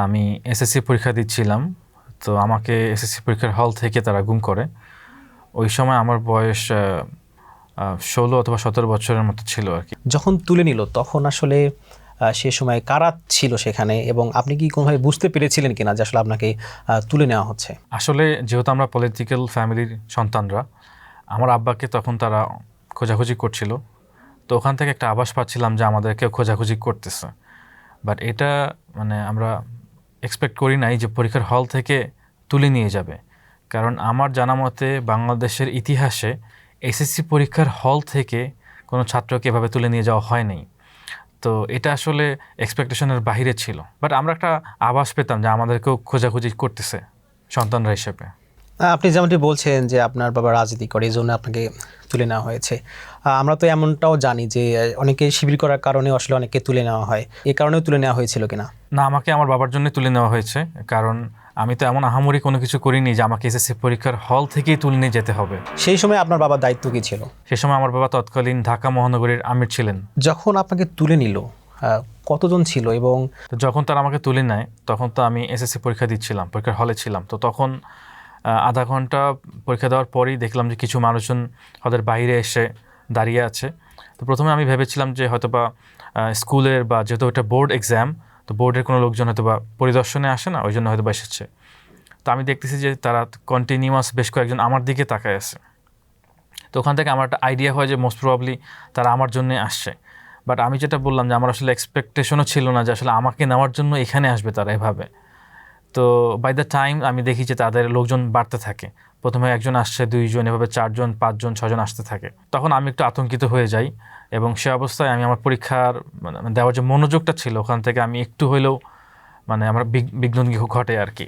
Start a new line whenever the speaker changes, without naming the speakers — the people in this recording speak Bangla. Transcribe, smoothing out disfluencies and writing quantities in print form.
আমি এসএসসি পরীক্ষা দিচ্ছিলাম। তো আমাকে এসএসসি পরীক্ষার হল থেকে তারা গুম করে। ওই সময় আমার বয়স ১৬ অথবা ১৭ বছরের মতো ছিল আর কি।
যখন তুলে নিল তখন আসলে সে সময় কারা ছিল সেখানে এবং আপনি কি কোনোভাবে বুঝতে পেরেছিলেন কিনা যে আসলে আপনাকে তুলে নেওয়া হচ্ছে?
আসলে যেহেতু আমরা পলিটিক্যাল ফ্যামিলির সন্তানরা, আমার আব্বাকে তখন তারা খোঁজাখুঁজি করছিল। তো ওখান থেকে একটা আভাস পাচ্ছিলাম যে আমাদেরকে খোঁজাখুঁজি করতেছে। বাট এটা মানে আমরা এক্সপেক্ট করি নাই যে পরীক্ষার হল থেকে তুলে নিয়ে যাবে। কারণ আমার জানা মতে বাংলাদেশের ইতিহাসে এসএসসি পরীক্ষার হল থেকে কোনো ছাত্রকে এভাবে তুলে নিয়ে যাওয়া হয় নাই। তো এটা আসলে এক্সপেকটেশনের বাহিরে ছিল। বাট আমরা একটা আভাস পেতাম যে আমাদেরকেও খোঁজাখুঁজি করতেছে সন্তানরা হিসেবে।
আপনি যেমনটি বলছেন যে আপনার বাবা রাজনীতি করে, এই জন্য আপনাকে তুলে নেওয়া হয়েছে। আমরা তো এমনটাও জানি যে অনেকে শিবির করার কারণে আসলে অনেকে তুলে নেওয়া হয়। এই কারণেও তুলে নেওয়া হয়েছিল কিনা?
না, আমাকে আমার বাবার জন্য তুলে নেওয়া হয়েছে। কারণ আমি তো এমন আহামরি কোনো কিছু করিনি যে আমাকে এসএসসি পরীক্ষার হল থেকেই তুলে নিয়ে যেতে হবে।
সেই সময় আপনার বাবার দায়িত্ব কী ছিল?
সে সময় আমার বাবা তৎকালীন ঢাকা মহানগরীর আমির ছিলেন।
যখন আপনাকে তুলে নিল কতজন ছিল? এবং
তো যখন তারা আমাকে তুলে নেয় তখন তো আমি এসএসসি পরীক্ষা দিচ্ছিলাম, পরীক্ষার হলে ছিলাম। তো তখন আধা ঘন্টা পরীক্ষা দেওয়ার পরেই দেখলাম যে কিছু মানুষজন হলের বাইরে এসে দাঁড়িয়ে আছে। তো প্রথমে আমি ভেবেছিলাম যে হয়তোবা স্কুলের বা যেহেতু একটা বোর্ড এক্সাম, তো বোর্ডের কোনো লোকজন হয়তোবা পরিদর্শনে আসে না, ওই জন্য হয়তোবা এসেছে। তো আমি দেখতেছি যে তারা কন্টিনিউয়াস বেশ কয়েকজন আমার দিকে তাকায় আছে। তো ওখান থেকে আমার একটা আইডিয়া হয় যে মোস্ট প্রবাবলি তারা আমার জন্যে আসছে। বাট আমি যেটা বললাম যে আমার আসলে এক্সপেকটেশনও ছিল না যে আসলে আমাকে নেওয়ার জন্য এখানে আসবে তারা এভাবে। তো বাই দ্য টাইম আমি দেখি যে তাদের লোকজন বাড়তে থাকে। প্রথমে একজন আসছে, দুইজন, এভাবে ৪ জন, ৫ জন, ৬ জন আসতে থাকে। তখন আমি একটু আতঙ্কিত হয়ে যাই এবং সে অবস্থায় আমি আমার পরীক্ষার দেওয়ার যে মনোযোগটা ছিল ওখান থেকে আমি একটু হলেও আমার বিঘ্ন ঘটে আর কি।